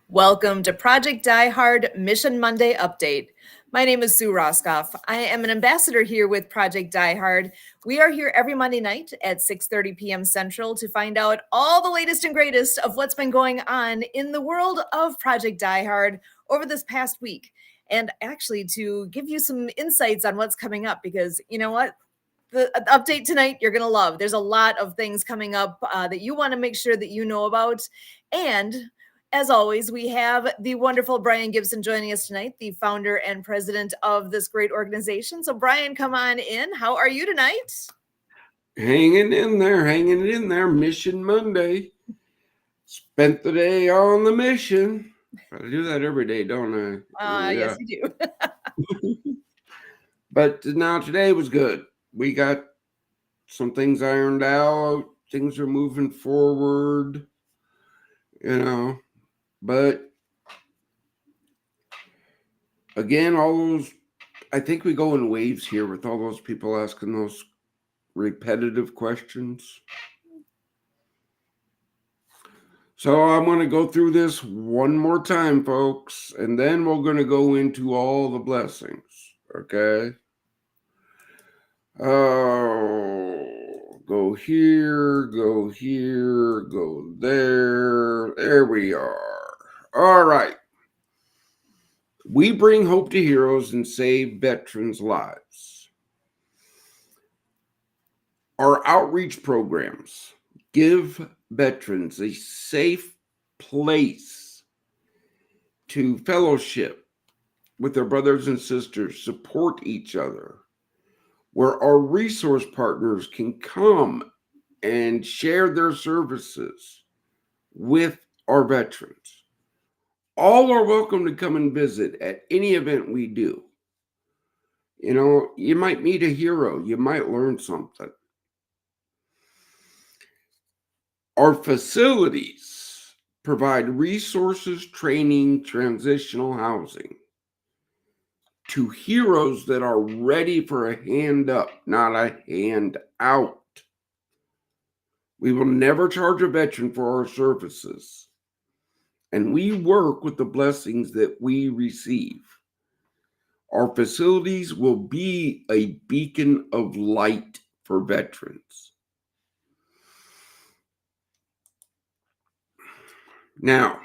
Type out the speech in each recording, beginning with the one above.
Welcome to Project Die Hard Mission Monday Update. My name is Sue Roskoff. I am an ambassador here with Project Die Hard. We are here every Monday night at 6:30 p.m. Central to find out all the latest and greatest of what's been going on in the world of Project Die Hard over this past week. And actually to give you some insights on what's coming up, because you know what? The update tonight you're going to love. There's a lot of things coming up that you want to make sure that you know about. And as always, we have the wonderful Brian Gibson joining us tonight, the founder and president of this great organization. So, Brian, come on in. How are you tonight? Hanging in there. Mission Monday. Spent the day on the mission. I do that every day, don't I? Yes, you do. But now today was good. We got some things ironed out. Things are moving forward, But again, I think we go in waves here with all those people asking those repetitive questions. So I'm going to go through this one more time, folks, and then we're going to go into all the blessings, okay? Oh, go here, go there. There we are. All right. We bring hope to heroes and save veterans' lives. Our outreach programs give veterans a safe place to fellowship with their brothers and sisters, support each other, where our resource partners can come and share their services with our veterans. All are welcome to come and visit at any event we do. You might meet a hero, you might learn something. Our facilities provide resources, training, transitional housing to heroes that are ready for a hand up, not a hand out. We will never charge a veteran for our services, and we work with the blessings that we receive. Our facilities will be a beacon of light for veterans. Now,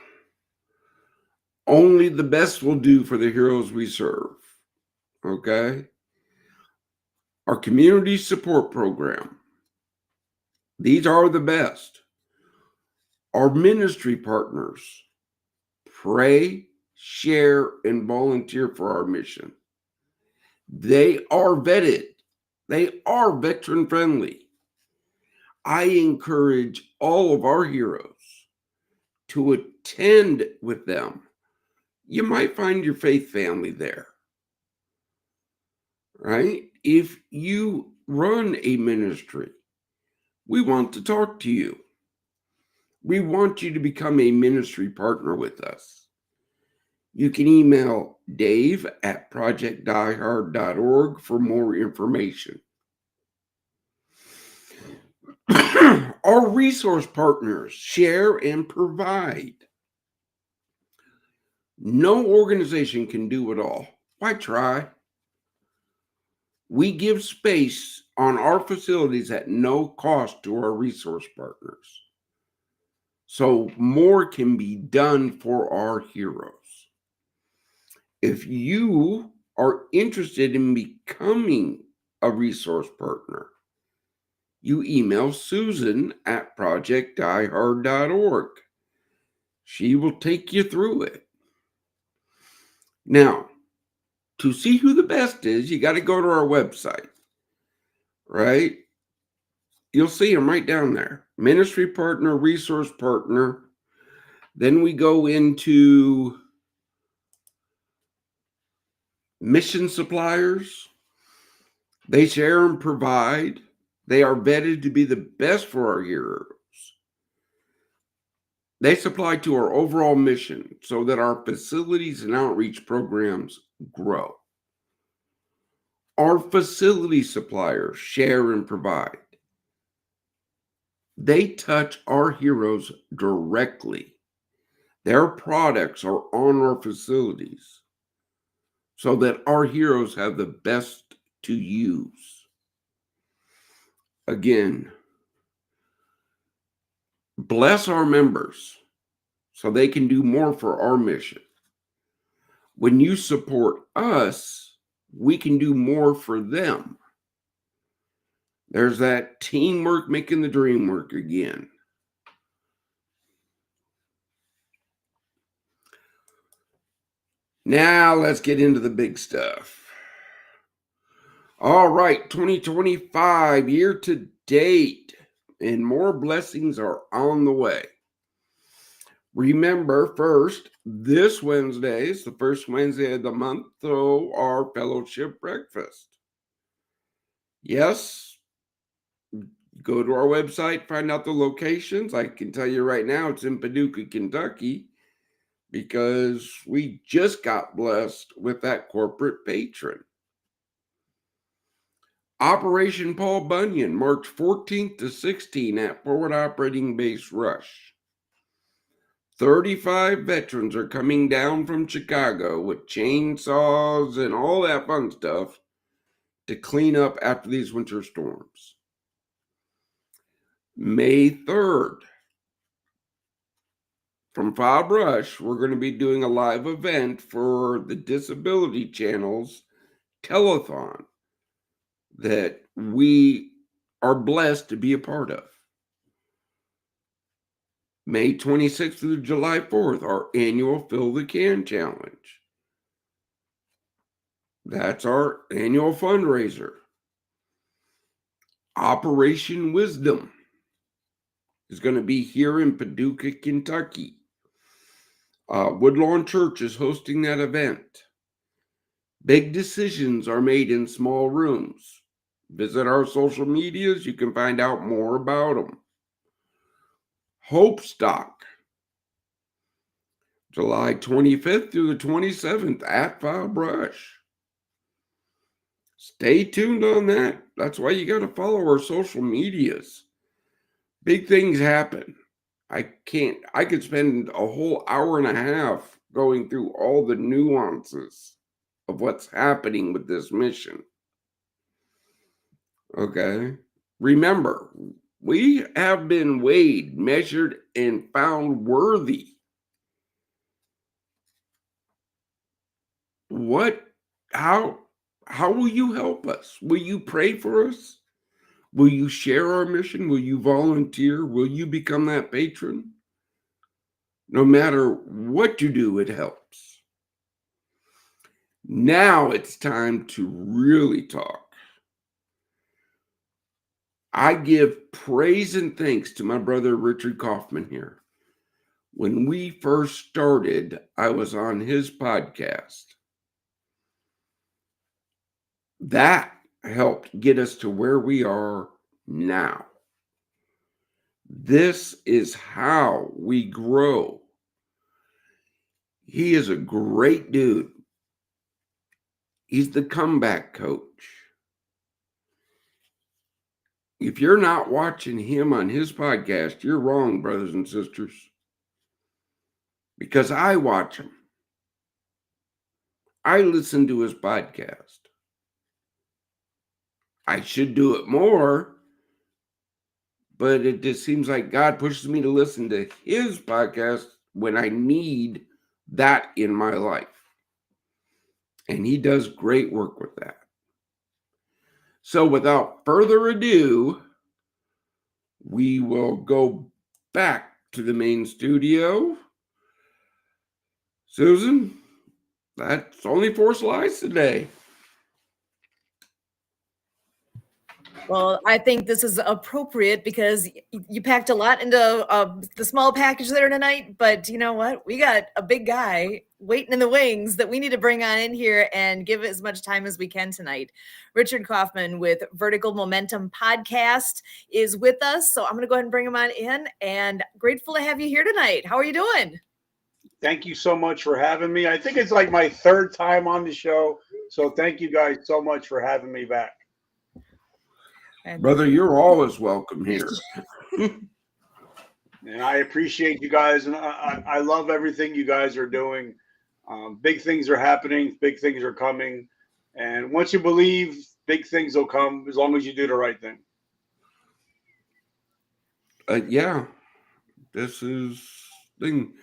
only the best will do for the heroes we serve, okay? Our community support program, these are the best. Our ministry partners pray, share, and volunteer for our mission. They are vetted. They are veteran friendly. I encourage all of our heroes to attend with them. You might find your faith family there, right? If you run a ministry, we want to talk to you. We want you to become a ministry partner with us. You can email dave@projectdiehard.org for more information. Our resource partners share and provide. No organization can do it all. Why try? We give space on our facilities at no cost to our resource partners, so more can be done for our heroes. If you are interested in becoming a resource partner, you email Susan@projectdiehard.org. She will take you through it. Now, to see who the best is, you got to go to our website, right? You'll see them right down there. Ministry partner, resource partner. Then we go into mission suppliers. They share and provide. They are vetted to be the best for our heroes. They supply to our overall mission so that our facilities and outreach programs grow. Our facility suppliers share and provide. They touch our heroes directly. Their products are on our facilities so that our heroes have the best to use. Again, bless our members so they can do more for our mission. When you support us, we can do more for them. There's that teamwork making the dream work again. Now let's get into the big stuff. All right, 2025 year to date, and more blessings are on the way. Remember, first, this Wednesday is the first Wednesday of the month, so our fellowship breakfast. Yes, go to our website, find out the locations. I can tell you right now, it's in Paducah, Kentucky, because we just got blessed with that corporate patron. Operation Paul Bunyan, March 14th to 16th at Forward Operating Base Rush. 35 veterans are coming down from Chicago with chainsaws and all that fun stuff to clean up after these winter storms. May 3rd, from Fob Rush, we're going to be doing a live event for the Disability Channel's telethon that we are blessed to be a part of. May 26th through July 4th, our annual Fill the Can Challenge. That's our annual fundraiser. Operation Wisdom is going to be here in Paducah, Kentucky. Woodlawn Church is hosting that event. Big decisions are made in small rooms. Visit our social medias. You can find out more about them. Hope Stock, July 25th through the 27th at Fob Rush. Stay tuned on that. That's why you got to follow our social medias. Big things happen. I could spend a whole hour and a half going through all the nuances of what's happening with this mission. Okay. Remember, we have been weighed, measured, and found worthy. How will you help us? Will you pray for us? Will you share our mission? Will you volunteer? Will you become that patron? No matter what you do, it helps. Now it's time to really talk. I give praise and thanks to my brother Richard Kaufman here. When we first started, I was on his podcast. That helped get us to where we are now. This is how we grow. He is a great dude. He's the comeback coach. If you're not watching him on his podcast, you're wrong, brothers and sisters. Because I watch him. I listen to his podcast. I should do it more, but it just seems like God pushes me to listen to his podcast when I need that in my life. And he does great work with that. So without further ado, we will go back to the main studio. Susan, that's only 4 slides today. Well, I think this is appropriate because you packed a lot into the small package there tonight. But you know what? We got a big guy waiting in the wings that we need to bring on in here and give as much time as we can tonight. Richard Kaufman with Vertical Momentum Podcast is with us. So I'm going to go ahead and bring him on in, and grateful to have you here tonight. How are you doing? Thank you so much for having me. I think it's like my 3rd time on the show. So thank you guys so much for having me back. Brother, you're always welcome here. And I appreciate you guys, and I love everything you guys are doing. Big things are happening, big things are coming, and once you believe, big things will come as long as you do the right thing. Yeah, this is thing.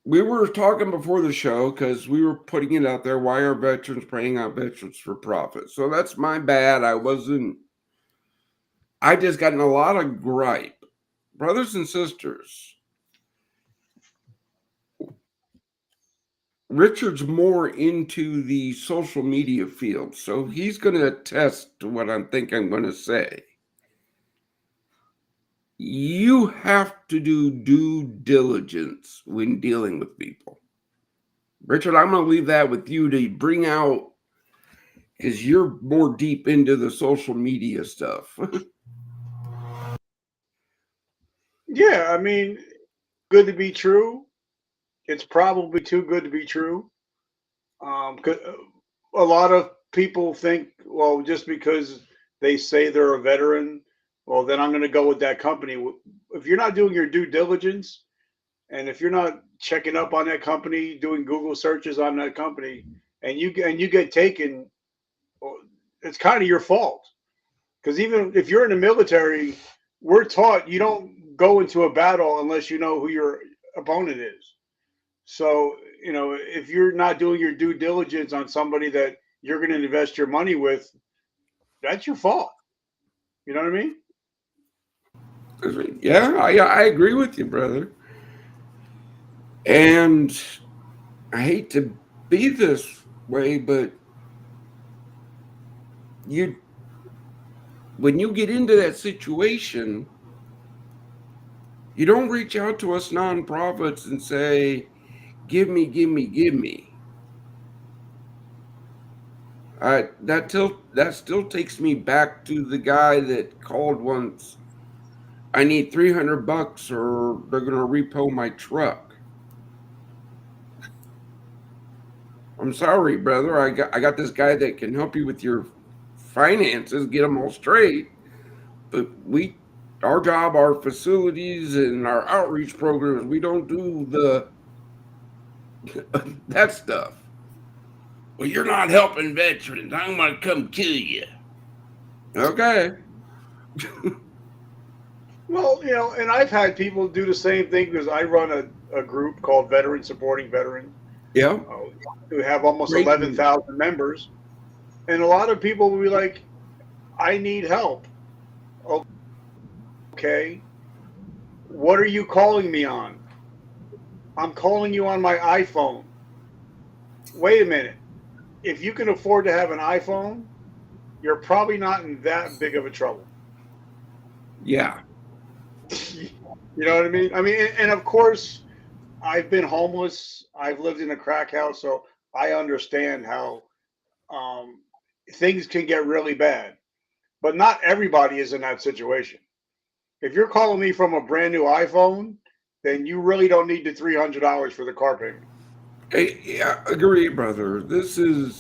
We were talking before the show because we were putting it out there. Why are veterans praying out veterans for profit? So that's my bad. I just gotten a lot of gripe. Brothers and sisters, Richard's more into the social media field, so he's going to attest to what I'm going to say. You have to do due diligence when dealing with people. Richard, I'm going to leave that with you to bring out because you're more deep into the social media stuff. Yeah, I mean, good to be true. It's probably too good to be true. 'Cause a lot of people think, well, just because they say they're a veteran, well, then I'm going to go with that company. If you're not doing your due diligence, and if you're not checking up on that company, doing Google searches on that company, and you get taken, well, it's kind of your fault. Because even if you're in the military, we're taught you don't go into a battle unless you know who your opponent is. So, if you're not doing your due diligence on somebody that you're going to invest your money with, that's your fault. You know what I mean? Yeah, I agree with you, brother. And I hate to be this way, but you when you get into that situation, you don't reach out to us nonprofits and say, give me, give me, give me. That still takes me back to the guy that called once. I need $300 or they're gonna repo my truck. I'm sorry, brother. I got this guy that can help you with your finances, get them all straight. But our job, our facilities, and our outreach programs, we don't do that stuff. Well, you're not helping veterans. I'm gonna come kill you. Okay. Well, and I've had people do the same thing because I run a group called Veterans Supporting Veterans. Yeah. We have almost Great. 11,000 members. And a lot of people will be like, I need help. Okay. What are you calling me on? I'm calling you on my iPhone. Wait a minute. If you can afford to have an iPhone, you're probably not in that big of a trouble. Yeah. You know what I mean? I mean, and of course, I've been homeless. I've lived in a crack house, so I understand how things can get really bad. But not everybody is in that situation. If you're calling me from a brand new iPhone, then you really don't need the $300 for the car payment. Hey, yeah, agree, brother. Sue,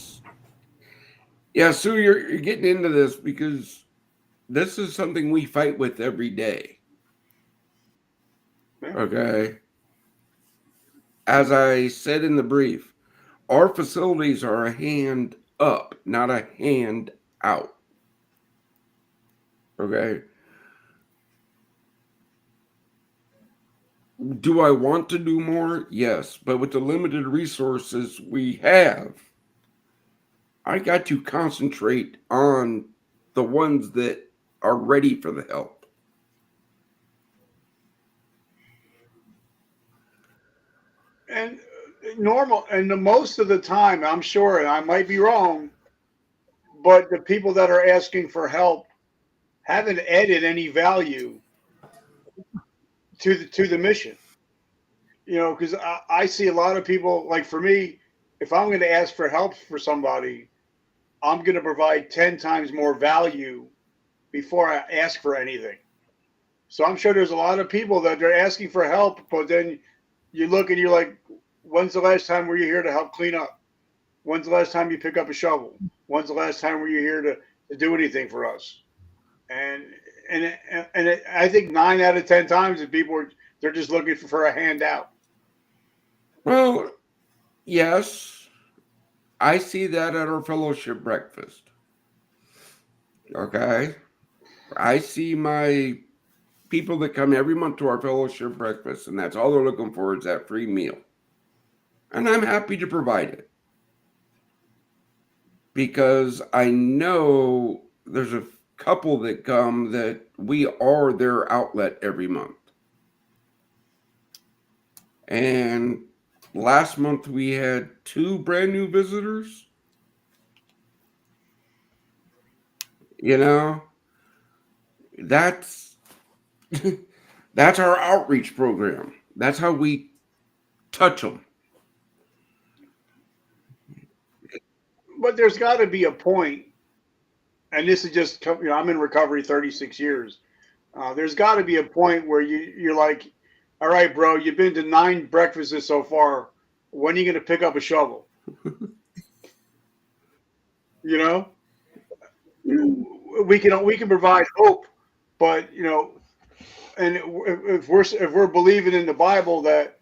you're getting into this because this is something we fight with every day. Yeah. Okay. As I said in the brief, our facilities are a hand up, not a hand out. Okay. Do I want to do more? Yes. But with the limited resources we have, I got to concentrate on the ones that are ready for the help. And normal, and the most of the time, I'm sure, and I might be wrong, but the people that are asking for help haven't added any value to the mission. Because I see a lot of people, like for me, if I'm going to ask for help for somebody, I'm going to provide 10 times more value before I ask for anything. So I'm sure there's a lot of people that they're asking for help, but then you look and you're like, when's the last time were you here to help clean up? When's the last time you pick up a shovel? When's the last time were you here to do anything for us? And I think 9 out of 10 times the people they're just looking for a handout. Well, yes, I see that at our fellowship breakfast. Okay. I see my people that come every month to our fellowship breakfast, and that's all they're looking for is that free meal. And I'm happy to provide it because I know there's a couple that come that we are their outlet every month. And last month we had 2 brand new visitors. You know, that's that's our outreach program. That's how we touch them. But there's got to be a point, and this is just, I'm in recovery 36 years. There's got to be a point where you're like, all right, bro, you've been to 9 breakfasts so far. When are you going to pick up a shovel? You know, we can provide hope, but and if we're believing in the Bible that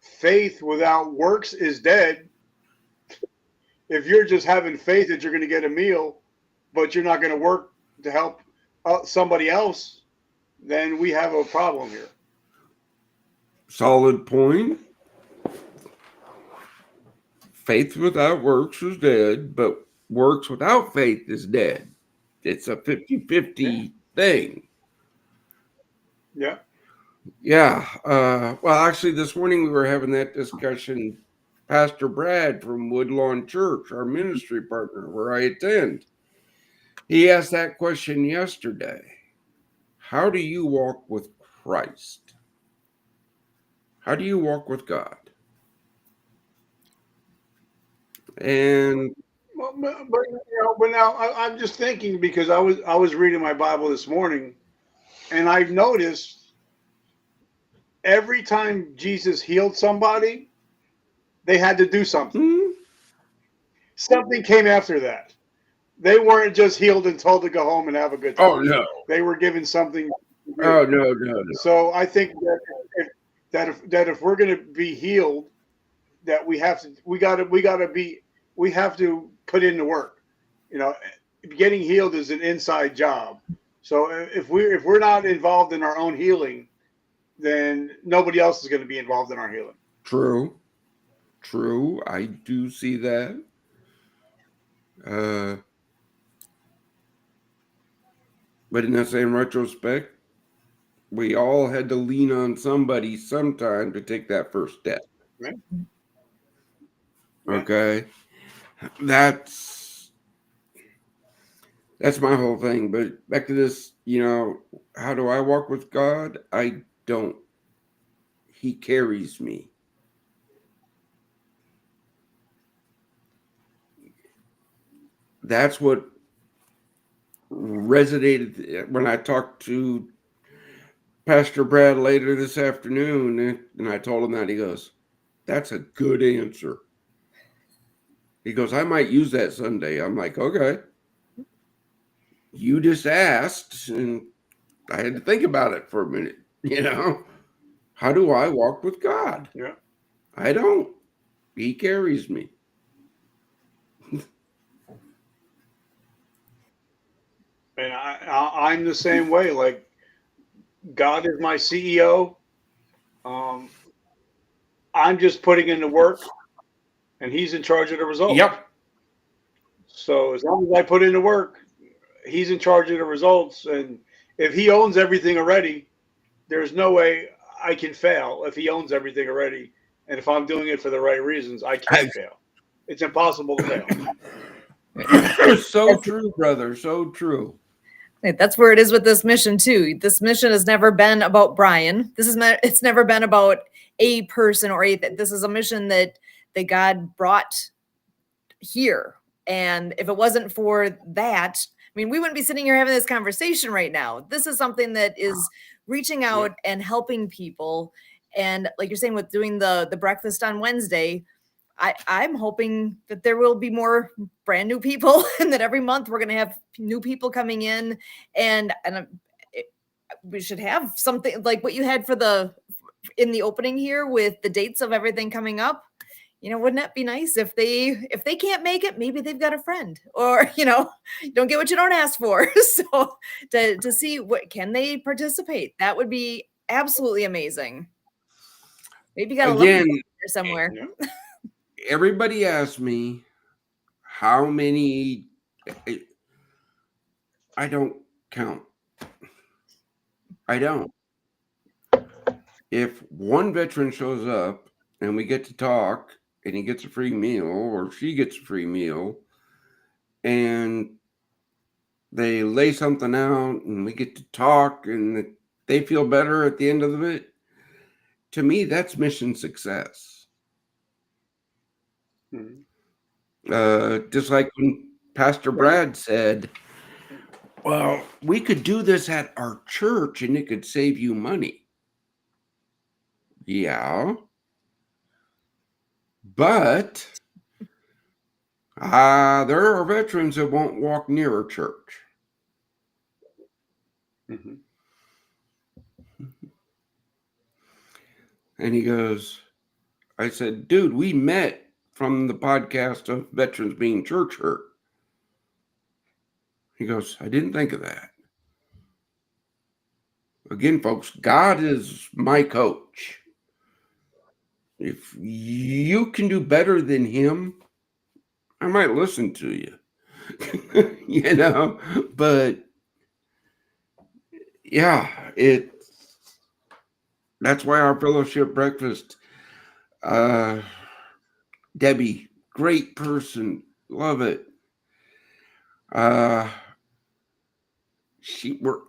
faith without works is dead, if you're just having faith that you're going to get a meal, but you're not going to work to help somebody else, then we have a problem here. Solid point. Faith without works is dead, but works without faith is dead. It's a 50-50 thing. Yeah. Yeah. Well, actually, this morning we were having that discussion. Pastor Brad from Woodlawn Church, our ministry partner, where I attend, he asked that question yesterday. How do you walk with Christ? How do you walk with God? And but now I'm just thinking, because I was reading my Bible this morning, and I've noticed every time Jesus healed somebody, they had to do something. Something came after that. They weren't just healed and told to go home and have a good time. Oh no, they were given something. Oh no. So I think that if we're going to be healed, that we have to put in the work. Getting healed is an inside job. So if we're not involved in our own healing, then nobody else is going to be involved in our healing. True. I do see that. But in that same retrospect, we all had to lean on somebody sometime to take that first step. Right. Okay. That's my whole thing. But back to this, how do I walk with God? I don't. He carries me. That's what resonated when I talked to Pastor Brad later this afternoon, and I told him that. He goes, "That's a good answer." He goes, "I might use that Sunday." I'm like, "Okay." You just asked, and I had to think about it for a minute. How do I walk with God? Yeah. I don't. He carries me. And I'm the same way. Like, God is my CEO. I'm just putting in the work, and He's in charge of the results. Yep. So as long as I put in the work, He's in charge of the results. And if He owns everything already, there's no way I can fail if He owns everything already. And if I'm doing it for the right reasons, I can't fail. It's impossible to fail. So true, brother. So true. That's where it is with this mission too. This mission has never been about Brian. It's never been about a person or this is a mission that God brought here. And if it wasn't for that, we wouldn't be sitting here having this conversation right now. This is something that is reaching out and helping people. And like you're saying, with doing the breakfast on Wednesday, I'm hoping that there will be more brand new people and that every month we're going to have new people coming in. And we should have something like what you had in the opening here with the dates of everything coming up. Wouldn't that be nice if they can't make it, maybe they've got a friend, or don't get what you don't ask for. So to see what can they participate, that would be absolutely amazing. Maybe you got a lucky Again, there somewhere. Yeah. everybody asks me how many. I don't count. I don't. If one veteran shows up and we get to talk and he gets a free meal or she gets a free meal and they lay something out and we get to talk and they feel better at the end of it, to me, that's mission success. Just like when Pastor Brad said, well, we could do this at our church and it could save you money. Yeah. But there are veterans that won't walk near a church. Mm-hmm. And he goes, I said, dude, we met from the podcast of veterans being church hurt. He goes, I didn't think of that. Again, folks, God is my coach. If you can do better than him, I might listen to you. But yeah, that's why our fellowship breakfast, Debbie, great person, love it. We're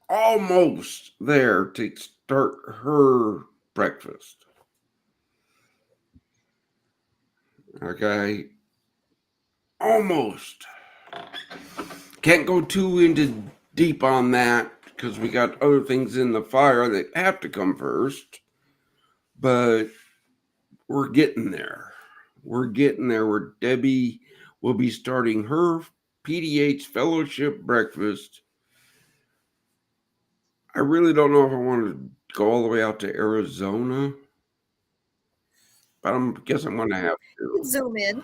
almost there to start her breakfast. Okay, almost. Can't go too into deep on that because we got other things in the fire that have to come first. But we're getting there. We're getting there where Debbie will be starting her PDH fellowship breakfast. I really don't know if I want to go all the way out to Arizona, but I guess I'm going to have to. Zoom in.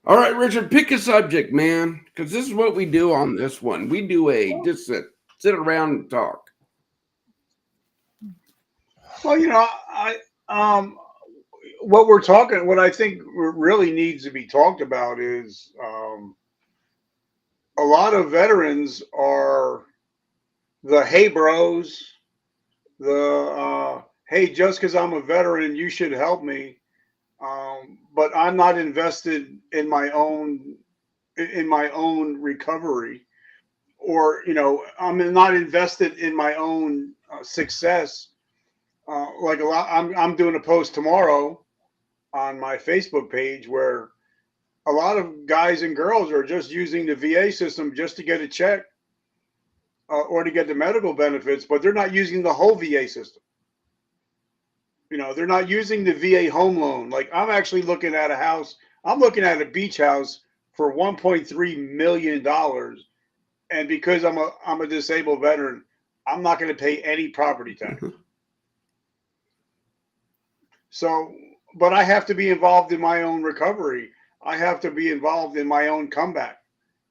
All right, Richard, pick a subject, man, because this is what we do on this one. We do just sit around and talk. Well, what I think really needs to be talked about is a lot of veterans are the hey bros, the hey, just because I'm a veteran, you should help me. But I'm not invested in my own recovery, or I'm not invested in my own success. Like a lot, I'm doing a post tomorrow on my Facebook page where a lot of guys and girls are just using the VA system just to get a check or to get the medical benefits, but they're not using the whole VA system. They're not using the VA home loan. Like I'm actually looking at a house. I'm looking at a beach house for $1.3 million. And because I'm a disabled veteran, I'm not going to pay any property tax. So, but I have to be involved in my own recovery. I have to be involved in my own comeback.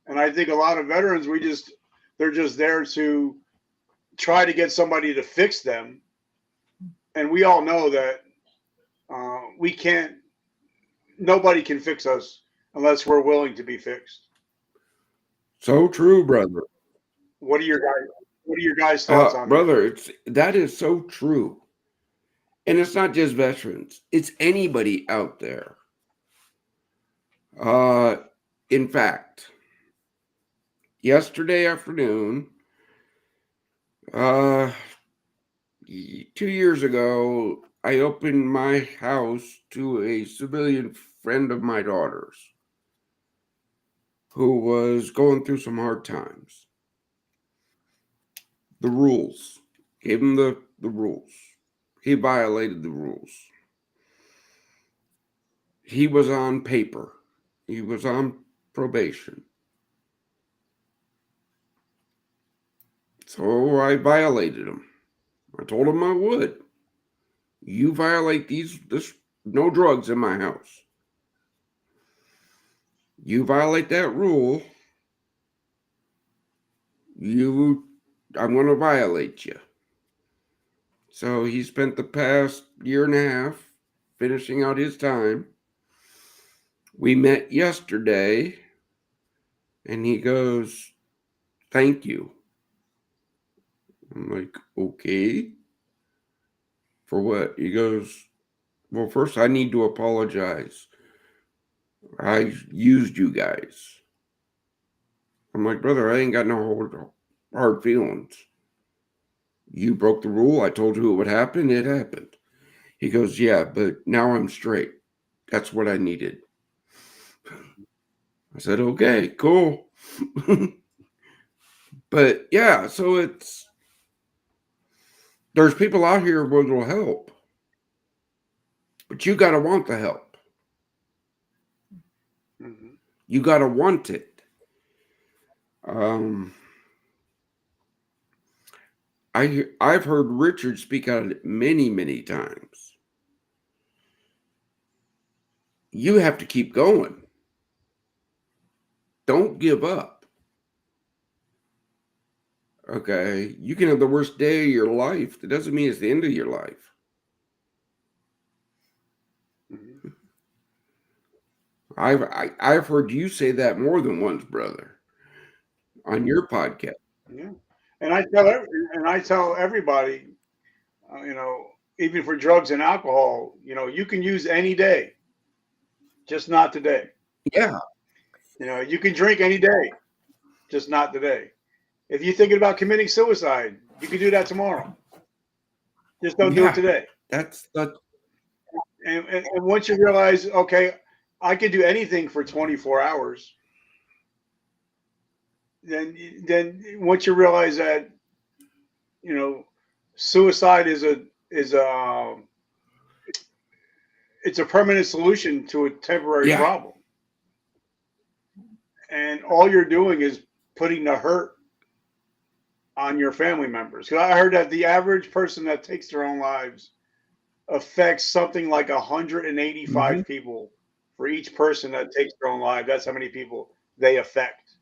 And I think a lot of veterans, they're just there to try to get somebody to fix them. And we all know that nobody can fix us unless we're willing to be fixed. So true, brother. What are your guys' thoughts on brother? That is so true. And it's not just veterans. It's anybody out there. In fact, yesterday afternoon, 2 years ago, I opened my house to a civilian friend of my daughter's who was going through some hard times. The rules. Gave him the rules. He violated the rules. He was on paper. He was on probation. So I violated him. I told him I would. You violate this no drugs in my house. You violate that rule, I'm going to violate you. So he spent the past year and a half finishing out his time. We met yesterday, and he goes, "Thank you." I'm like, "Okay. For what?" He goes, "Well, first I need to apologize. I used you guys." I'm like, "Brother, I ain't got no hard feelings. You broke the rule. I told you it would happen. It happened." He goes, "Yeah, but now I'm straight. That's what I needed." I said, "Okay, cool." But yeah, so there's people out here who will help, but you got to want the help. Mhm. You got to want it. I've heard Richard speak out it many, many times. You have to keep going. Don't give up. Okay, you can have the worst day of your life. That doesn't mean it's the end of your life. Mhm. I've heard you say that more than once, brother, on your podcast. Yeah, and I tell everybody, even for drugs and alcohol, you can use any day, just not today. Yeah, You can drink any day, just not today. If you're thinking about committing suicide, you can do that tomorrow. Just don't do it yeah. today. That's the And once you realize, okay, I can do anything for 24 hours, then once you realize that, suicide is a it's a permanent solution to a temporary yeah. problem, and all you're doing is putting the hurt on your family members. Because I heard that the average person that takes their own lives affects something like Mm-hmm. 185 people for each person that takes their own life. That's how many people they affect.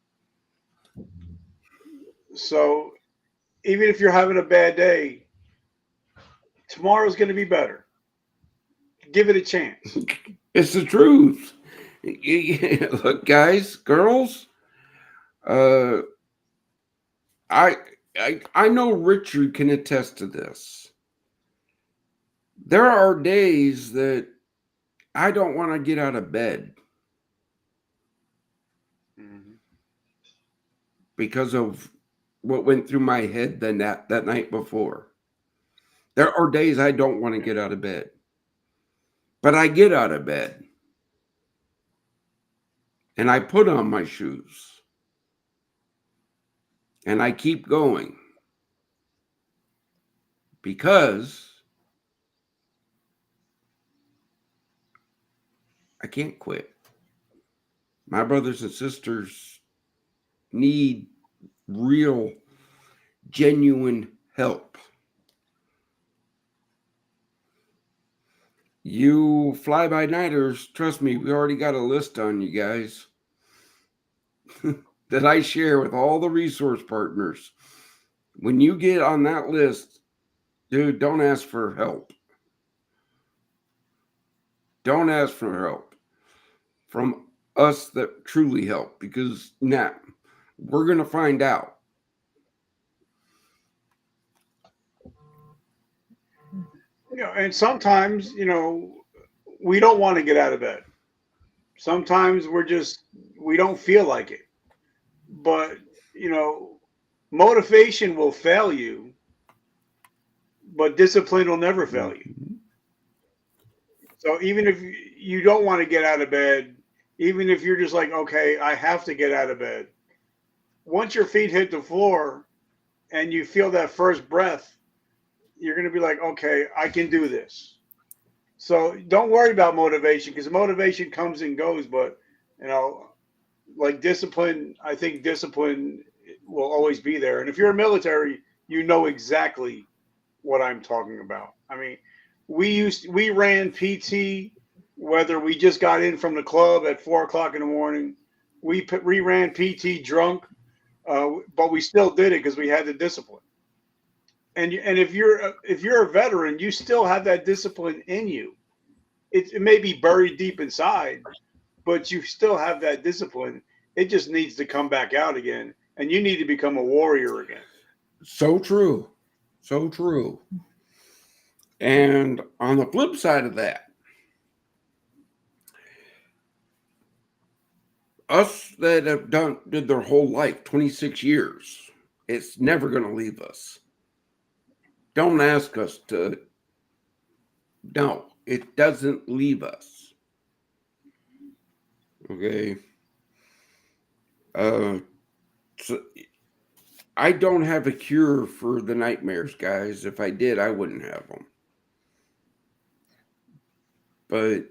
So even if you're having a bad day, tomorrow's going to be better. Give it a chance. It's the truth. Look, guys, girls, uh, I, I know Richard can attest to this. There are days that I don't want to get out of bed Mhm. because of what went through my head that night before. There are days I don't want to Yeah. get out of bed, but I get out of bed and I put on my shoes and I keep going because I can't quit. My brothers and sisters need real, genuine help. You fly by nighters, trust me, we already got a list on you guys that I share with all the resource partners. When you get on that list, dude, don't ask for help. Don't ask for help from us that truly help because now we're going to find out. And sometimes, we don't want to get out of bed. Sometimes we don't feel like it. But, you know, motivation will fail you, but discipline will never fail you. Mhm. So even if you don't want to get out of bed, even if you're just like, okay, I have to get out of bed, once your feet hit the floor and you feel that first breath, you're going to be like, okay, I can do this. So don't worry about motivation because motivation comes and goes. But, you know, like discipline, I think discipline will always be there. And if you're military, you know exactly what I'm talking about. I mean, we ran PT whether we just got in from the club at 4 o'clock in the morning. We ran PT drunk, but we still did it because we had the discipline. And if you're a veteran, you still have that discipline in you. It may be buried deep inside, but you still have that discipline. It just needs to come back out again, and you need to become a warrior again. So true. So true. And on the flip side of that, us that have did their whole life, 26 years, it's never going to leave us. Don't ask us to. No, it doesn't leave us. Okay. So I don't have a cure for the nightmares, guys. If I did, I wouldn't have them. But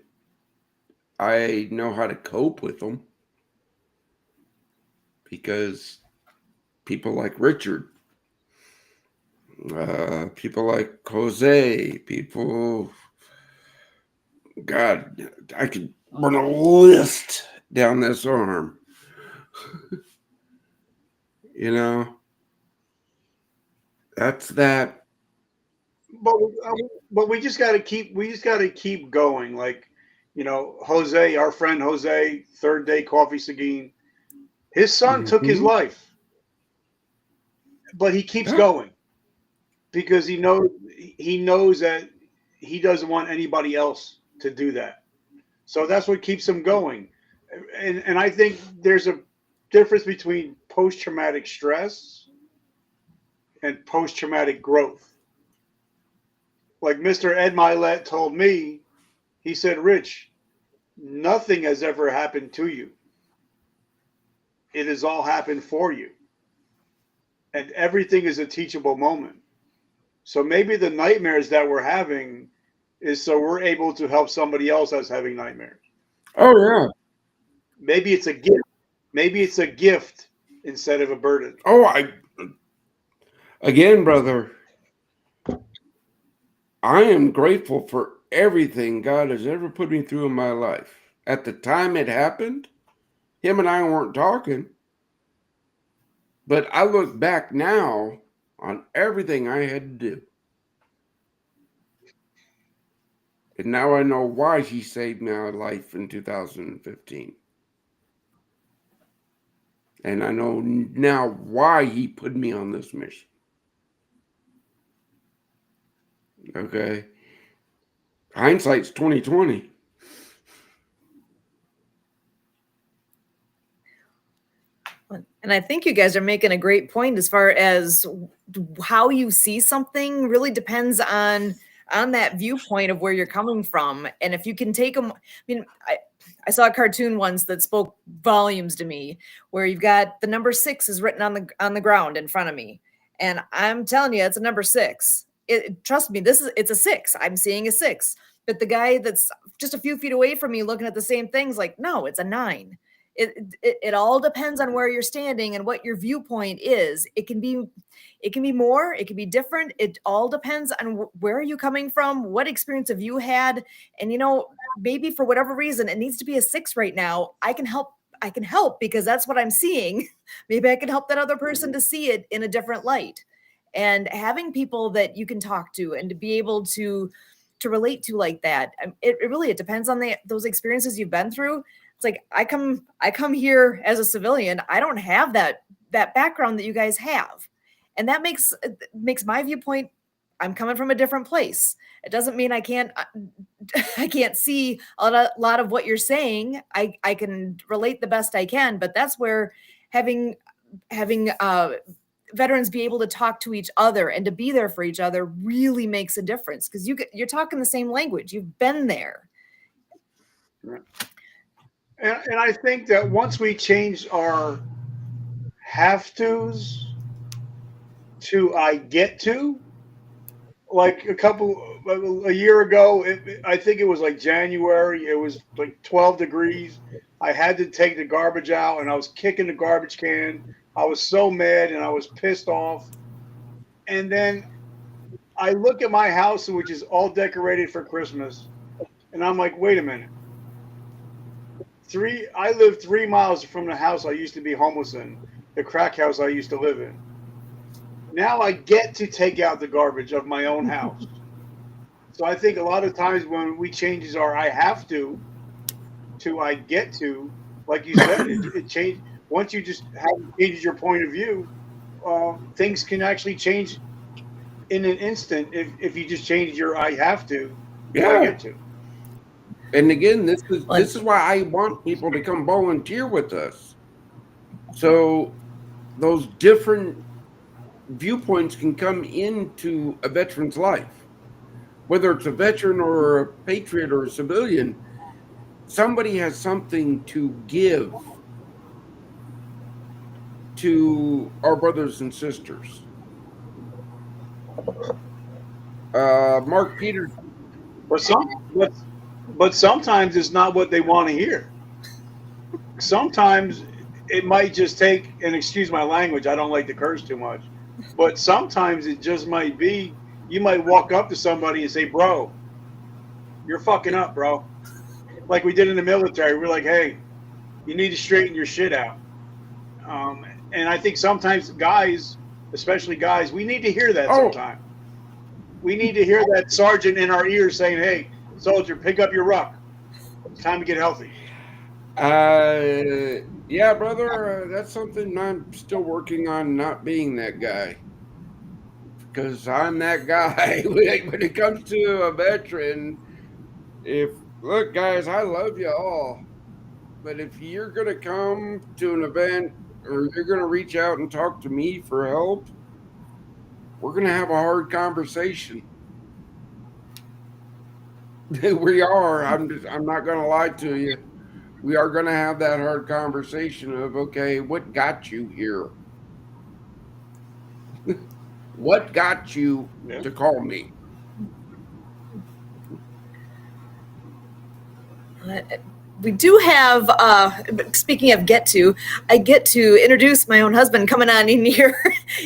I know how to cope with them because people like Richard, people like Jose, people, God, I could run a list down this arm. You know, that's that. But we just got to keep going. Like, Jose, our friend Jose, Third Day Coffee Seguin, his son took his life, but he keeps going because he knows that he doesn't want anybody else to do that. So that's what keeps him going. And I think there's a difference between post-traumatic stress and post-traumatic growth. Like Mr. Ed Milet told me, he said, Rich, nothing has ever happened to you. It has all happened for you. And everything is a teachable moment. So maybe the nightmares that we're having is so we're able to help somebody else that's having nightmares. Oh, yeah. Maybe it's a gift. Maybe it's a gift instead of a burden. Oh, again, brother, I am grateful for everything God has ever put me through in my life. At the time it happened, him and I weren't talking. But I look back now on everything I had to do. And now I know why he saved my life in 2015. And I know now why he put me on this mission. Okay. Hindsight's 2020. And I think you guys are making a great point as far as how you see something really depends on that viewpoint of where you're coming from. And if you can take them, I saw a cartoon once that spoke volumes to me, where you've got the number 6 is written on the ground in front of me, and I'm telling you, it's a number 6. Trust me, it's a 6. I'm seeing a 6, but the guy that's just a few feet away from me looking at the same thing's like, no, it's a 9. It all depends on where you're standing and what your viewpoint is. It can be more, it can be different. It all depends on where are you coming from, what experience have you had, and maybe for whatever reason it needs to be a 6 right now. I can help because that's what I'm seeing. Maybe I can help that other person to see it in a different light. And having people that you can talk to and to be able to relate to like that, it depends on those experiences you've been through. It's like I come here as a civilian. I don't have that background that you guys have. And that makes my viewpoint, I'm coming from a different place. It doesn't mean I can't see a lot of what you're saying. I can relate the best I can, but that's where having veterans be able to talk to each other and to be there for each other really makes a difference, because you're talking the same language. You've been there. Right. And I think that once we change our have tos to I get to, like a year ago, I think it was like January, it was like 12 degrees. I had to take the garbage out and I was kicking the garbage can I was so mad and I was pissed off. And then I look at my house, which is all decorated for Christmas, and I'm like, wait a minute. I live 3 miles from the house I used to be homeless in, the crack house I used to live in. Now I get to take out the garbage of my own house. So I think a lot of times when we changes our I have to I get to, like you said, it changed. Once you just have changes your point of view, things can actually change in an instant if you just change your I have to I get to. And again, this is why I want people to come volunteer with us. So those different viewpoints can come into a veteran's life. Whether it's a veteran or a patriot or a civilian, somebody has something to give to our brothers and sisters. Mark Peters. But sometimes it's not what they want to hear. Sometimes it might just take, and excuse my language, I don't like to curse too much, but sometimes it just might be, you might walk up to somebody and say, bro, you're fucking up, bro. Like we did in the military. We're like, hey, you need to straighten your shit out. And I think sometimes guys, especially guys, we need to hear that sometimes. We need to hear that sergeant in our ears saying, hey, soldier, pick up your ruck. It's time to get healthy. Yeah, brother, that's something I'm still working on, not being that guy. Because I'm that guy. When it comes to a veteran, look, guys, I love you all. But if you're going to come to an event or you're going to reach out and talk to me for help, we're going to have a hard conversation. We are. I'm not going to lie to you. We are going to have that hard conversation of, okay, what got you here? What got you to call me? We do have, speaking of I get to introduce my own husband coming on in here.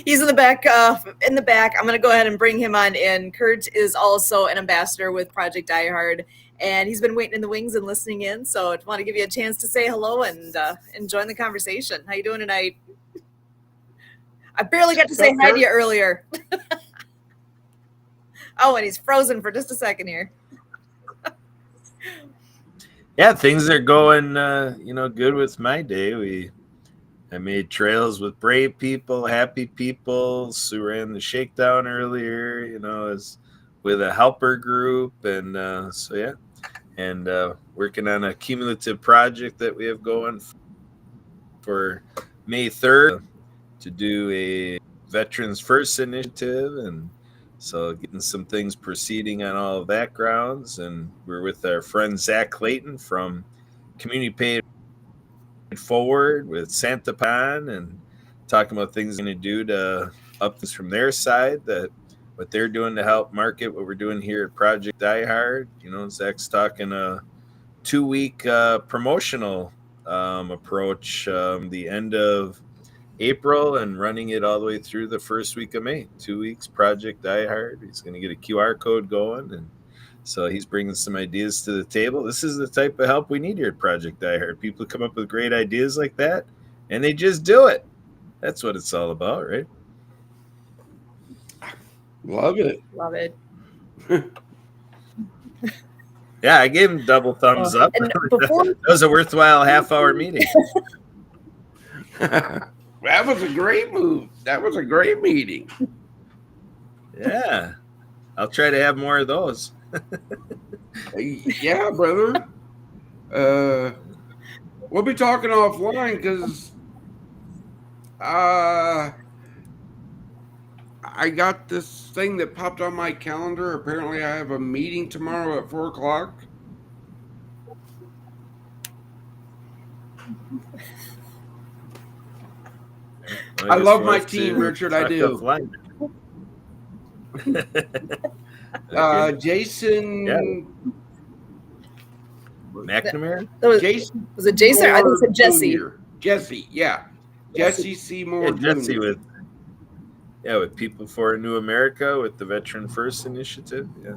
He's in the back. I'm going to go ahead and bring him on in. Kurt is also an ambassador with Project Die Hard, and he's been waiting in the wings and listening in. So I want to give you a chance to say hello and join the conversation. How you doing tonight? I barely got to say hi to you earlier. Oh, and he's frozen for just a second here. Yeah, things are going, good with my day. I made trails with brave people, happy people. Sue ran the shakedown earlier, as with a helper group, and and working on a cumulative project that we have going for May 3rd to do a Veterans First initiative, and so getting some things proceeding on all of that grounds. And we're with our friend Zach Clayton from Community Paid Forward with Santa Pan, and talking about things we're going to do to up this from their side, that what they're doing to help market what we're doing here at Project Die Hard. Zach's talking a 2-week promotional approach the end of April and running it all the way through the first week of May. 2 weeks, Project Die Hard. He's going to get a QR code going, and so he's bringing some ideas to the table. This is the type of help we need here at Project Die Hard. People come up with great ideas like that, and they just do it. That's what it's all about, right? Love it. Love it. Yeah, I gave him double thumbs up. That was a worthwhile half-hour meeting. That was a great move. That was a great meeting. Yeah. I'll try to have more of those. Yeah, brother. We'll be talking offline because I got this thing that popped on my calendar. Apparently, I have a meeting tomorrow at 4:00. I love my team, Richard. I do. Jason McNamara? Was it Jason? I think it said Jesse. Jesse, yeah. Jesse Seymour Yeah, Jesse Jr. with People for a New America with the Veteran First Initiative. Yeah.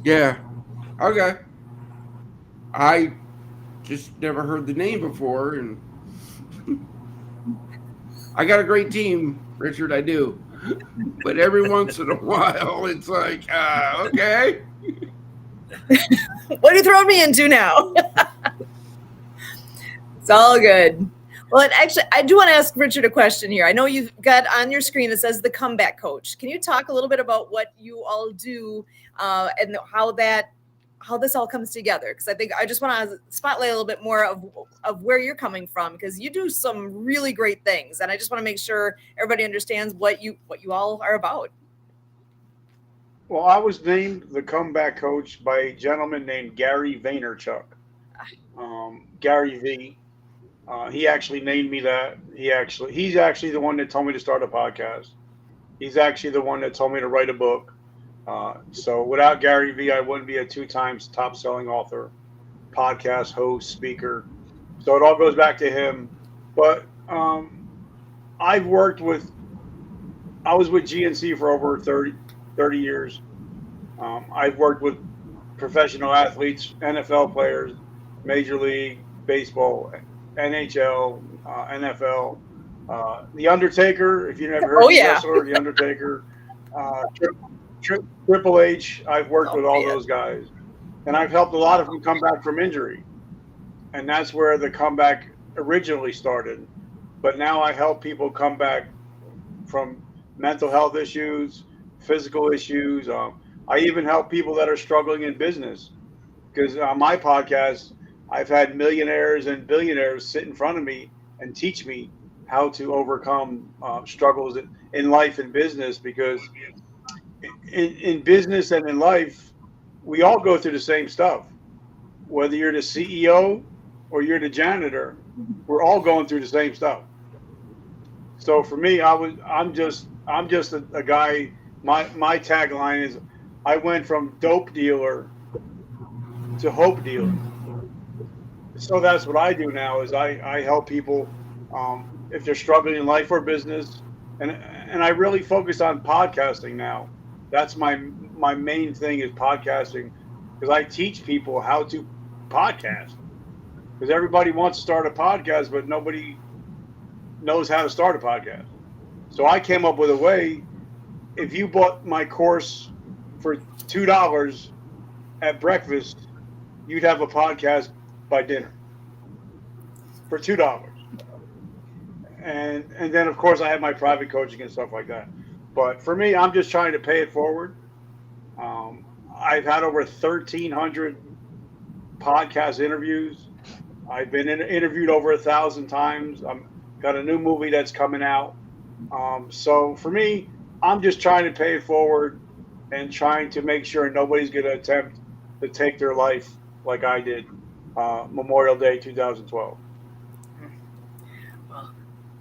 Yeah. Okay. I just never heard the name before, and I got a great team, Richard. I do, but every once in a while, it's like, okay. What are you throwing me into now? It's all good. Well, and actually, I do want to ask Richard a question here. I know you've got on your screen that says the comeback coach. Can you talk a little bit about what you all do and how this all comes together? Because I think I just want to spotlight a little bit more of where you're coming from, because you do some really great things, and I just want to make sure everybody understands what you all are about. Well, I was named the comeback coach by a gentleman named Gary Vaynerchuk. Gary V. He actually named me that. He's actually the one that told me to start a podcast. He's actually the one that told me to write a book. So without Gary V, I wouldn't be a 2 times top selling author, podcast host, speaker. So it all goes back to him. But I was with GNC for over 30 years. I've worked with professional athletes, NFL players, Major League Baseball, NHL, NFL. The Undertaker, if you never heard Oh, the yeah. wrestler, The Undertaker, Triple H, I've worked with all man. those guys. And I've helped a lot of them come back from injury. And that's where the comeback originally started. But now I help people come back from mental health issues, physical issues. I even help people that are struggling in business, because on my podcast, I've had millionaires and billionaires sit in front of me and teach me how to overcome struggles in life and business. Because in business and in life, we all go through the same stuff. Whether you're the CEO or you're the janitor, we're all going through the same stuff. So for me, I'm just a guy. My tagline is, I went from dope dealer to hope dealer. So that's what I do now, is I help people if they're struggling in life or business, and I really focus on podcasting now. That's my main thing, is podcasting, because I teach people how to podcast. Because everybody wants to start a podcast, but nobody knows how to start a podcast. So I came up with a way. If you bought my course for $2 at breakfast, you'd have a podcast by dinner for $2. And then of course I have my private coaching and stuff like that. But for me, I'm just trying to pay it forward. I've had over 1,300 podcast interviews. I've been interviewed over 1,000 times. I'm got a new movie that's coming out. So for me, I'm just trying to pay it forward and trying to make sure nobody's going to attempt to take their life like I did Memorial Day 2012.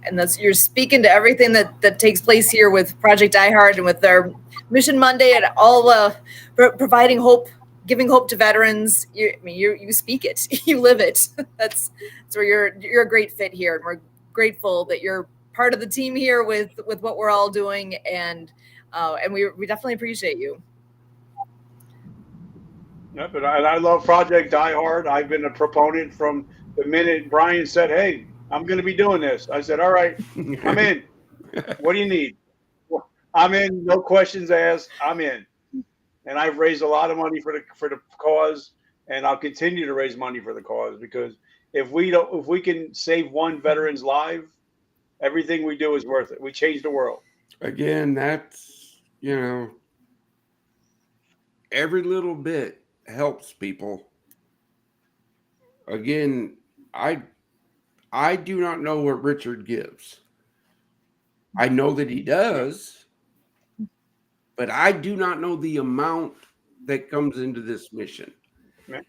And you're speaking to everything that takes place here with Project Die Hard and with their Mission Monday and all providing hope, giving hope to veterans. You speak it, you live it. That's where you're a great fit here, and we're grateful that you're part of the team here with what we're all doing, and we definitely appreciate you. Yep, and I love Project Die Hard. I've been a proponent from the minute Brian said, "Hey, I'm going to be doing this." I said, "All right, I'm in. What do you need?" I'm in. No questions asked. I'm in. And I've raised a lot of money for the cause, and I'll continue to raise money for the cause, because if we can save one veteran's life, everything we do is worth it. We change the world. Again, that's, every little bit helps people. Again, I do not know what Richard gives. I know that he does, but I do not know the amount that comes into this mission. Yeah.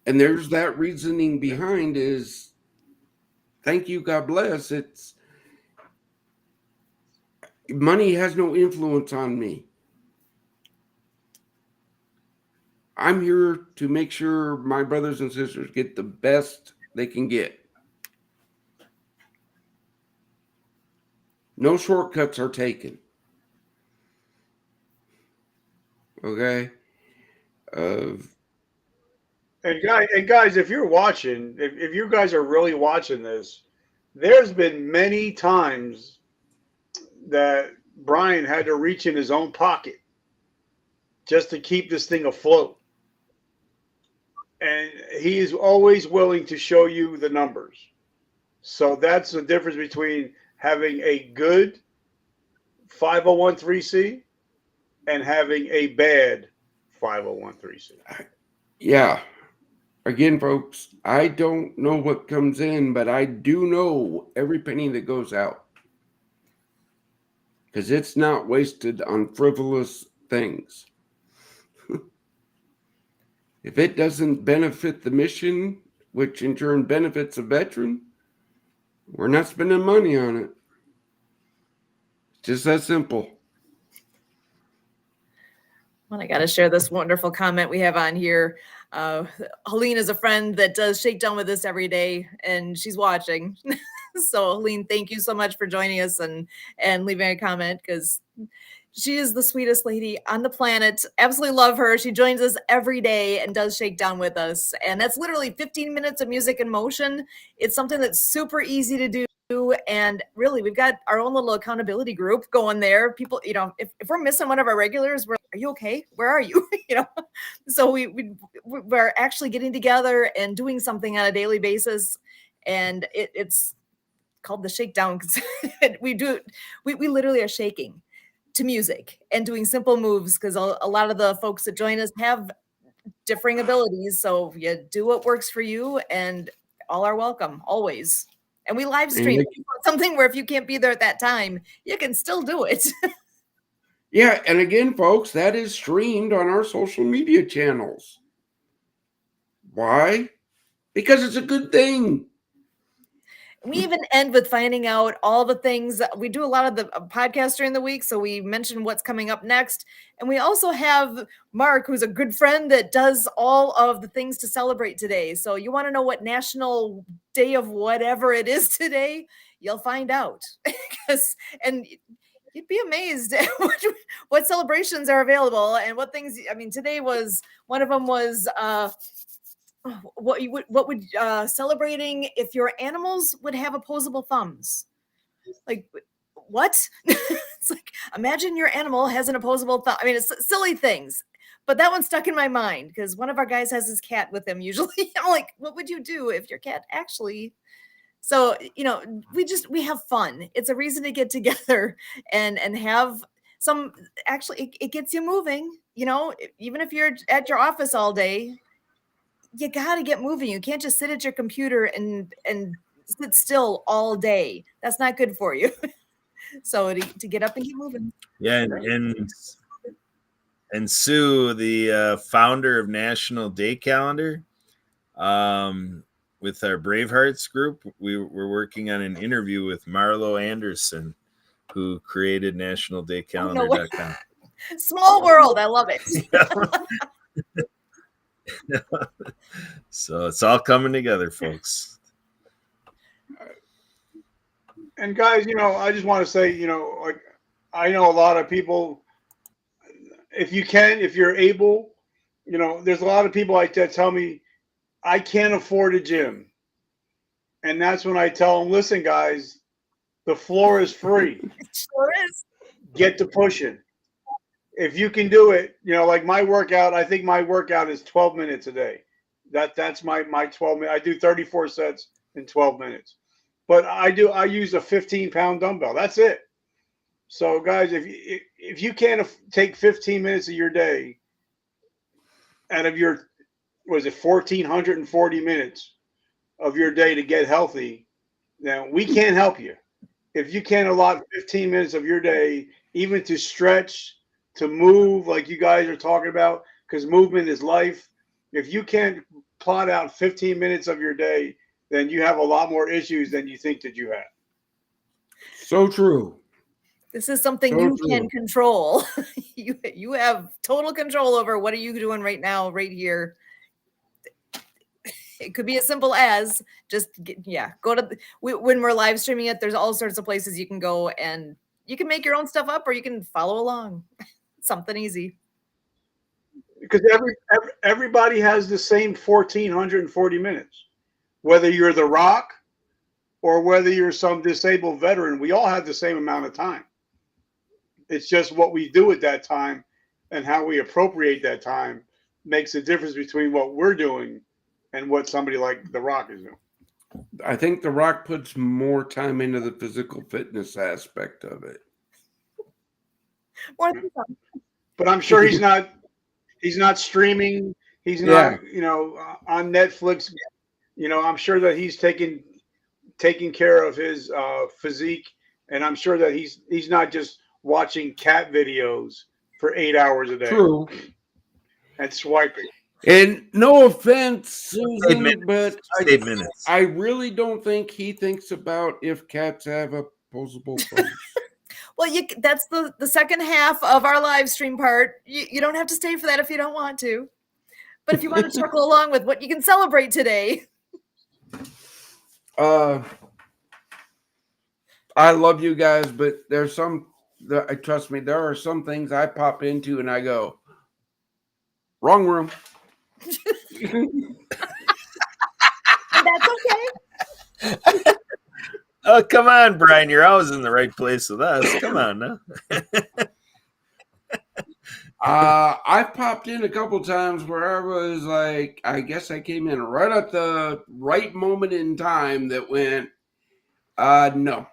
And there's that reasoning behind is, thank you, God bless. It's money has no influence on me. I'm here to make sure my brothers and sisters get the best they can get. No shortcuts are taken. Okay. And guys, if you're watching, if you guys are really watching this, there's been many times that Brian had to reach in his own pocket just to keep this thing afloat. And he is always willing to show you the numbers. So that's the difference between having a good 501c and having a bad 501c. Yeah. Again, folks, I don't know what comes in, but I do know every penny that goes out. Because it's not wasted on frivolous things. If it doesn't benefit the mission, which in turn benefits a veteran, we're not spending money on it. It's just that simple. Well, I got to share this wonderful comment we have on here. Helene is a friend that does Shakedown with us every day, and she's watching. So, Helene, thank you so much for joining us and leaving a comment, because she is the sweetest lady on the planet. Absolutely love her. She joins us every day and does Shakedown with us. And that's literally 15 minutes of music in motion. It's something that's super easy to do. And really, we've got our own little accountability group going there. People, if we're missing one of our regulars, are you okay? Where are you? So we're actually getting together and doing something on a daily basis. And it's called the Shakedown, because we literally are shaking to music and doing simple moves, because a lot of the folks that join us have differing abilities. So you do what works for you, and all are welcome always. And we live stream something where if you can't be there at that time, you can still do it. Yeah, and again, folks, that is streamed on our social media channels. Why? Because it's a good thing. We even end with finding out all the things. We do a lot of the podcasts during the week, so we mention what's coming up next. And we also have Mark, who's a good friend that does all of the things to celebrate today. So you want to know what national day of whatever it is today, you'll find out. And you'd be amazed at what celebrations are available and what things. I mean, today was one of them was what would celebrating if your animals would have opposable thumbs. Like, what? It's like, imagine your animal has an opposable thumb. I mean, it's silly things, but that one stuck in my mind because one of our guys has his cat with him usually. I'm like, what would you do if your cat actually? So, we have fun. It's a reason to get together and have some. Actually, it gets you moving. Even if you're at your office all day, you got to get moving. You can't just sit at your computer and sit still all day. That's not good for you. So to get up and keep moving. Yeah, and Sue, the founder of National Day Calendar, with our Bravehearts group, we were working on an interview with Marlo Anderson, who created nationaldaycalendar.com. Small world. I love it. So it's all coming together, folks. And guys, I just want to say, like, I know a lot of people, if you're able, there's a lot of people like that tell me, I can't afford a gym. And that's when I tell them, listen, guys, the floor is free. It sure is. Get to pushing. If you can do it, like my workout, I think my workout is 12 minutes a day. That's my 12 minutes. I do 34 sets in 12 minutes. But I use a 15-pound dumbbell. That's it. So guys, if you can't take 15 minutes of your day out of your, 1,440 minutes of your day to get healthy, then we can't help you. If you can't allot 15 minutes of your day, even to stretch, to move like you guys are talking about, because movement is life. If you can't plot out 15 minutes of your day, then you have a lot more issues than you think that you have. So true. This is something you can control. You have total control over what are you doing right now, right here. It could be as simple as just go to when we're live streaming it. There's all sorts of places you can go, and you can make your own stuff up, or you can follow along. Something easy. Because everybody has the same 1,440 minutes, whether you're The Rock or whether you're some disabled veteran. We all have the same amount of time. It's just what we do at that time and how we appropriate that time makes a difference between what we're doing and what somebody like The Rock is doing. I think The Rock puts more time into the physical fitness aspect of it. But I'm sure he's not streaming. He's not, on Netflix. I'm sure that he's taking care of his physique, and I'm sure that he's not just watching cat videos for 8 hours a day. True. And swiping. And no offense, Susan, but minutes. I really don't think he thinks about if cats have opposable thumbs. Well, that's the second half of our live stream part. You don't have to stay for that if you don't want to. But if you want to chuckle along with what you can celebrate today. I love you guys, but there's trust me, there are some things I pop into and I go, wrong room. And that's okay. Oh, come on, Brian. You're always in the right place with us. Come on now. I've popped in a couple times where I was like, I guess I came in right at the right moment in time that went, no.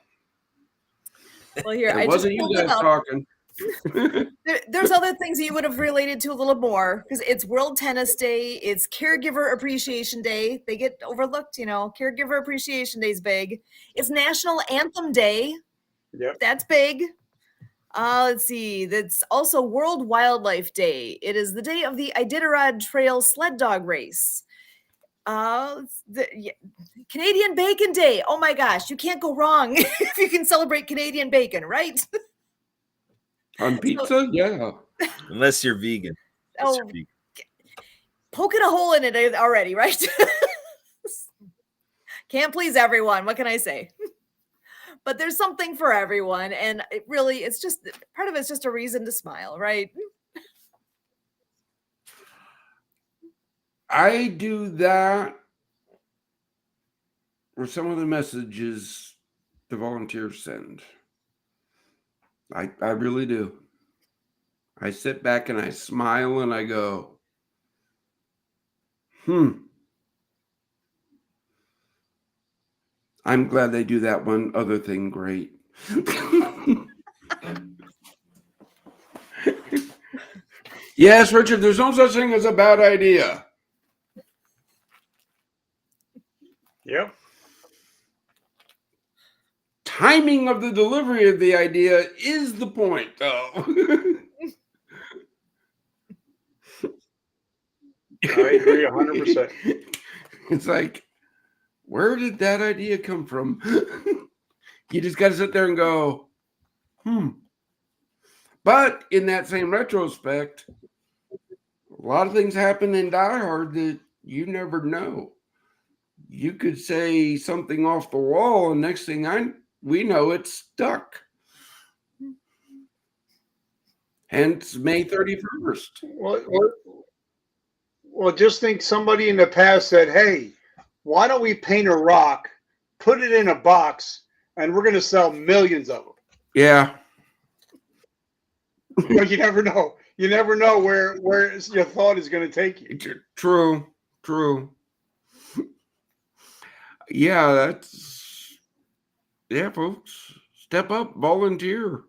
Well, here, it wasn't you guys talking. There's other things that you would have related to a little more, because it's World Tennis Day. It's Caregiver Appreciation Day. They get overlooked, Caregiver Appreciation Day is big. It's National Anthem Day. Yep. That's big. Let's see. That's also World Wildlife Day. It is the day of the Iditarod Trail sled dog race. Canadian Bacon Day. Oh my gosh, you can't go wrong if you can celebrate Canadian bacon, right? On pizza? Yeah. Unless you're vegan. Poking a hole in it already, right? Can't please everyone. What can I say? But there's something for everyone. And it's just, part of it's just a reason to smile, right? I do that for some of the messages the volunteers send. I really do. I sit back and I smile and I go, I'm glad they do that one other thing great. Yes, Richard, there's no such thing as a bad idea. Yep. Timing of the delivery of the idea is the point, though. I agree 100%. It's like, where did that idea come from? You just got to sit there and go, But in that same retrospect, a lot of things happen in Die Hard that you never know. You could say something off the wall, and next thing we know it's stuck. Hence May 31st. Well, just think somebody in the past said, hey, why don't we paint a rock, put it in a box, and we're going to sell millions of them. Yeah. But you never know. You never know where your thought is going to take you. True. Yeah, folks. Step up, volunteer.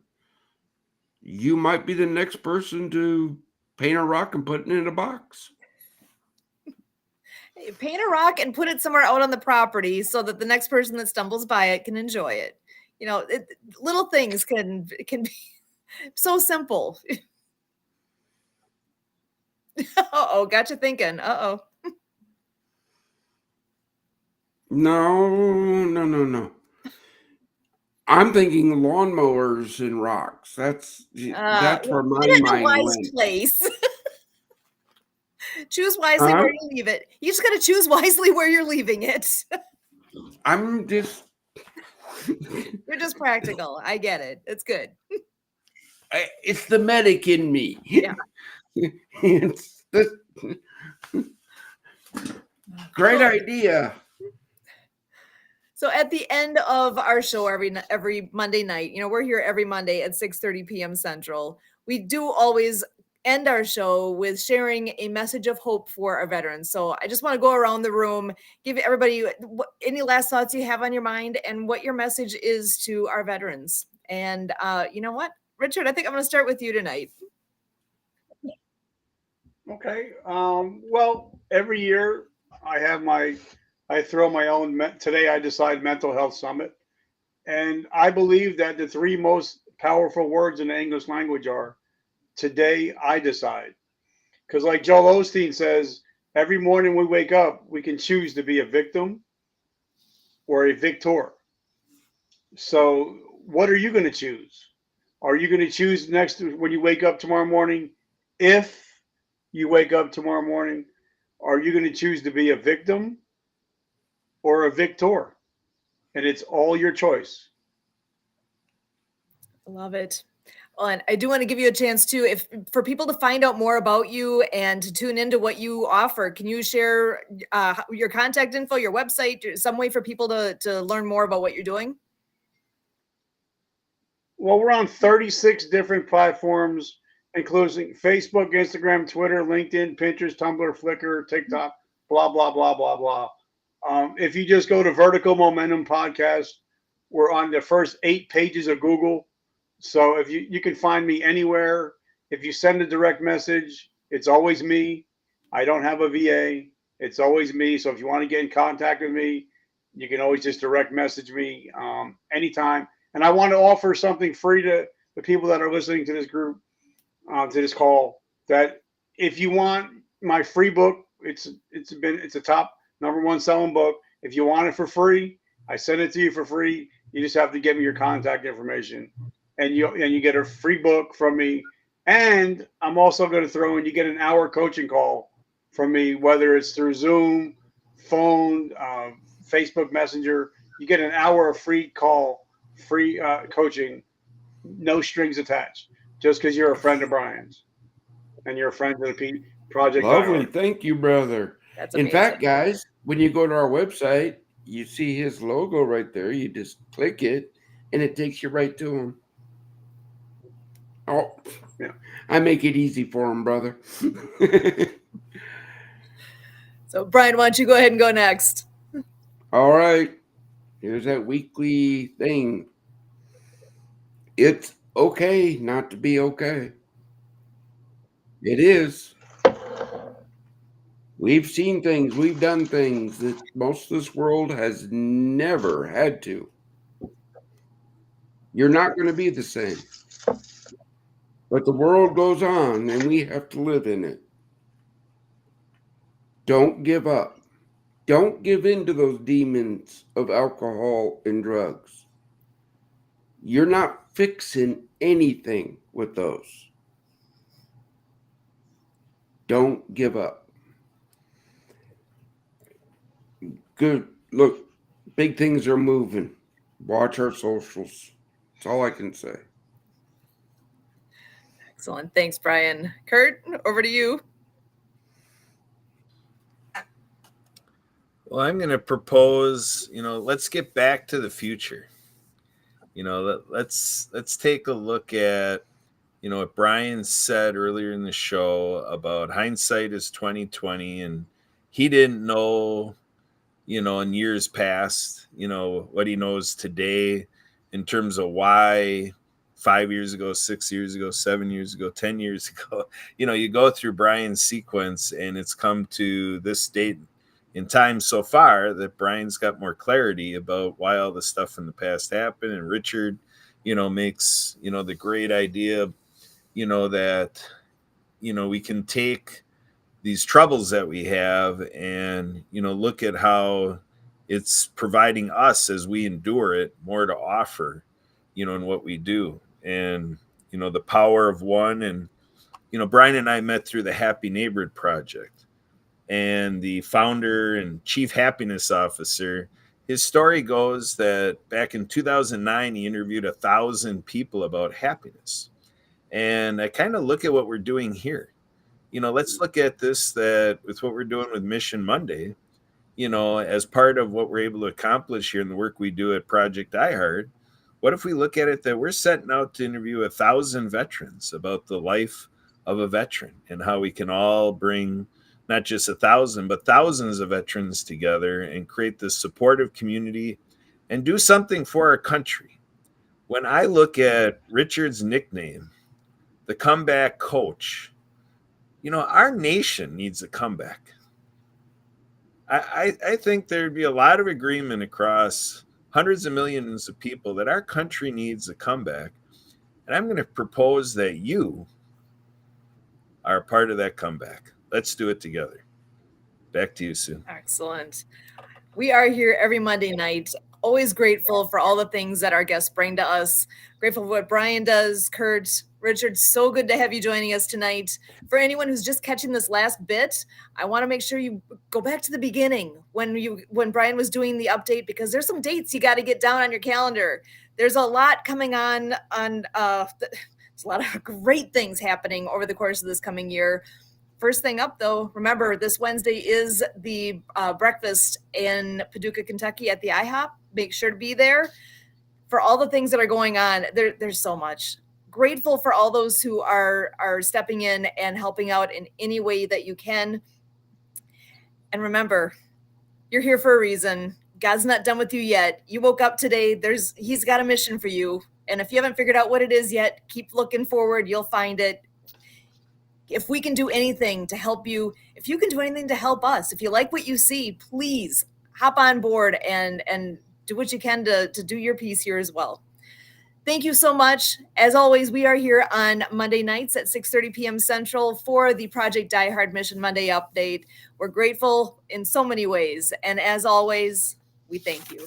You might be the next person to paint a rock and put it in a box. Paint a rock and put it somewhere out on the property so that the next person that stumbles by it can enjoy it. Little things can be so simple. Uh-oh, got you thinking. Uh-oh. No. I'm thinking lawnmowers and rocks. That's where my mind went. Place. Choose wisely where you leave it. You just got to choose wisely where you're leaving it. I'm just. You're just practical. I get it. It's good. It's the medic in me. Yeah. It's the great idea. So at the end of our show every Monday night, we're here every Monday at 6:30 p.m. Central. We do always end our show with sharing a message of hope for our veterans. So I just want to go around the room, give everybody any last thoughts you have on your mind and what your message is to our veterans. And you know what, Richard, I think I'm going to start with you tonight. Okay. Well, every year I throw my own. Today I decide mental health summit, and I believe that the three most powerful words in the English language are "Today I decide." Because, like Joel Osteen says, every morning we wake up, we can choose to be a victim or a victor. So, what are you going to choose? Are you going to choose when you wake up tomorrow morning? If you wake up tomorrow morning, are you going to choose to be a victim or a victor? And it's all your choice. Love it. Well, and I do want to give you a chance too, for people to find out more about you and to tune into what you offer. Can you share your contact info, your website, some way for people to learn more about what you're doing? Well, we're on 36 different platforms, including Facebook, Instagram, Twitter, LinkedIn, Pinterest, Tumblr, Flickr, TikTok, blah, blah, blah, blah, blah. If you just go to Vertical Momentum Podcast, we're on the first 8 pages of Google. So if you can find me anywhere. If you send a direct message, it's always me. I don't have a VA. It's always me. So if you want to get in contact with me, you can always just direct message me anytime. And I want to offer something free to the people that are listening to this group, to this call. That if you want my free book, it's a top #1 selling book. If you want it for free, I send it to you for free. You just have to give me your contact information, and you get a free book from me. And I'm also going to throw in, you get an hour coaching call from me, whether it's through Zoom, phone, Facebook Messenger. You get an hour of free call, free coaching, no strings attached, just because you're a friend of Brian's and you're a friend of the Project. Lovely. Diehard. Thank you, brother. That's In amazing. fact, guys, when you go to our website, you see his logo right there. You just click it, and it takes you right to him. Oh, Yeah. I make it easy for him, brother. So, Brian, why don't you go ahead and go next? All right. Here's that weekly thing. It's okay not to be okay. It is. We've seen things, we've done things that most of this world has never had to. You're not going to be the same. But the world goes on and we have to live in it. Don't give up. Don't give in to those demons of alcohol and drugs. You're not fixing anything with those. Don't give up. Good. Look, big things are moving. Watch our socials. That's all I can say. Excellent. Thanks, Brian. Kurt, over to you. Well, I'm going to propose, let's get back to the future. Let's take a look at, what Brian said earlier in the show about hindsight is 2020, and he didn't know, in years past, what he knows today in terms of why 5 years ago, 6 years ago, 7 years ago, 10 years ago, you go through Brian's sequence and it's come to this date in time so far that Brian's got more clarity about why all the stuff in the past happened. And Richard, makes, the great idea, that, we can take these troubles that we have and, look at how it's providing us as we endure it more to offer, in what we do. And, the power of one. And, Brian and I met through the Happy Neighborhood Project. and the founder and chief happiness officer. His story goes that back in 2009, he interviewed 1,000 people about happiness. And I kind of look at what we're doing here. Let's look at this, that with what we're doing with Mission Monday, as part of what we're able to accomplish here in the work we do at Project iHeart. What if we look at it that we're setting out to interview 1,000 veterans about the life of a veteran and how we can all bring not just 1,000, but thousands of veterans together and create this supportive community and do something for our country. When I look at Richard's nickname, the comeback coach, our nation needs a comeback. I think there'd be a lot of agreement across hundreds of millions of people that our country needs a comeback. And I'm going to propose that you are a part of that comeback. Let's do it together. Back to you, Sue. Excellent. We are here every Monday night. Always grateful for all the things that our guests bring to us. Grateful for what Brian does, Kurt, Richard. So good to have you joining us tonight. For anyone who's just catching this last bit, I want to make sure you go back to the beginning when Brian was doing the update, because there's some dates you got to get down on your calendar. There's a lot coming on. There's a lot of great things happening over the course of this coming year. First thing up, though, remember this Wednesday is the breakfast in Paducah, Kentucky at the IHOP. Make sure to be there for all the things that are going on. There's so much. Grateful for all those who are stepping in and helping out in any way that you can. And remember, you're here for a reason. God's not done with you yet. You woke up today. He's got a mission for you. And if you haven't figured out what it is yet, keep looking forward. You'll find it. If we can do anything to help you, if you can do anything to help us, if you like what you see, please hop on board and do what you can to do your piece here as well. Thank you so much. As always, we are here on Monday nights at 6:30 p.m. Central for the Project iHeart Mission Monday update. We're grateful in so many ways. And as always, we thank you.